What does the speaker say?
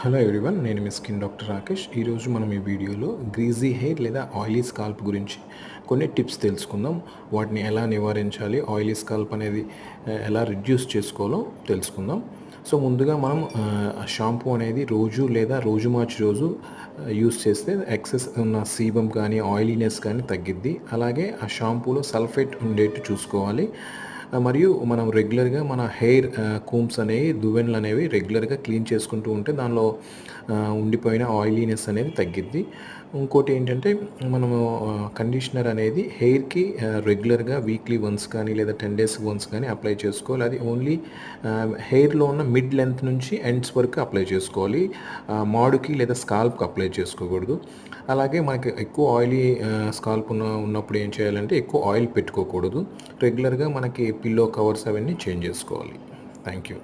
Hello everyone, నేను మీ skin doctor Rakesh. ఈరోజు మనం ఈ వీడియోలో గ్రీజీ హెయిర్ లేదా ఆయిలీ స్కాల్ప్ గురించి కొన్ని టిప్స్ తెలుసుకుందాం. వాటిని ఎలా నివారించాలి, ఆయిలీ స్కాల్ప్ అనేది ఎలా రిడ్యూస్ చేసుకోవాలో తెలుసుకుందాం. సో ముందుగా మనం షాంపూ అనేది రోజు లేదా రోజు మార్చి రోజు యూస్ చేస్తే ఎక్సెస్ ఉన్న సీబమ్ కానీ ఆయిలీనెస్ కానీ తగ్గిద్ది. అలాగే ఆ షాంపూలో సల్ఫేట్ ఉండేట్టు చూసుకోవాలి. మరియు మనం రెగ్యులర్గా మన హెయిర్ కూమ్స్ అనేవి దువ్వెనలు అనేవి రెగ్యులర్గా క్లీన్ చేసుకుంటూ ఉంటే దానిలో ఉండిపోయిన ఆయిలీనెస్ అనేది తగ్గిద్ది. ఇంకోటి ఏంటంటే మనము కండిషనర్ అనేది హెయిర్కి రెగ్యులర్గా వీక్లీ వన్స్ కానీ లేదా 10 days వన్స్ కానీ అప్లై చేసుకోవాలి. అది ఓన్లీ హెయిర్లో ఉన్న మిడ్ లెంత్ నుంచి ఎండ్స్ వరకు అప్లై చేసుకోవాలి. మాడుకి లేదా స్కాల్ప్కి అప్లై చేసుకోకూడదు. అలాగే మనకి ఎక్కువ ఆయిలీ స్కాల్ప్ ఉన్నప్పుడు ఏం చేయాలంటే ఎక్కువ ఆయిల్ పెట్టుకోకూడదు. రెగ్యులర్గా మనకి పిల్లో కవర్స్ అవన్నీ చేంజ్ చేసుకోవాలి. Thank you.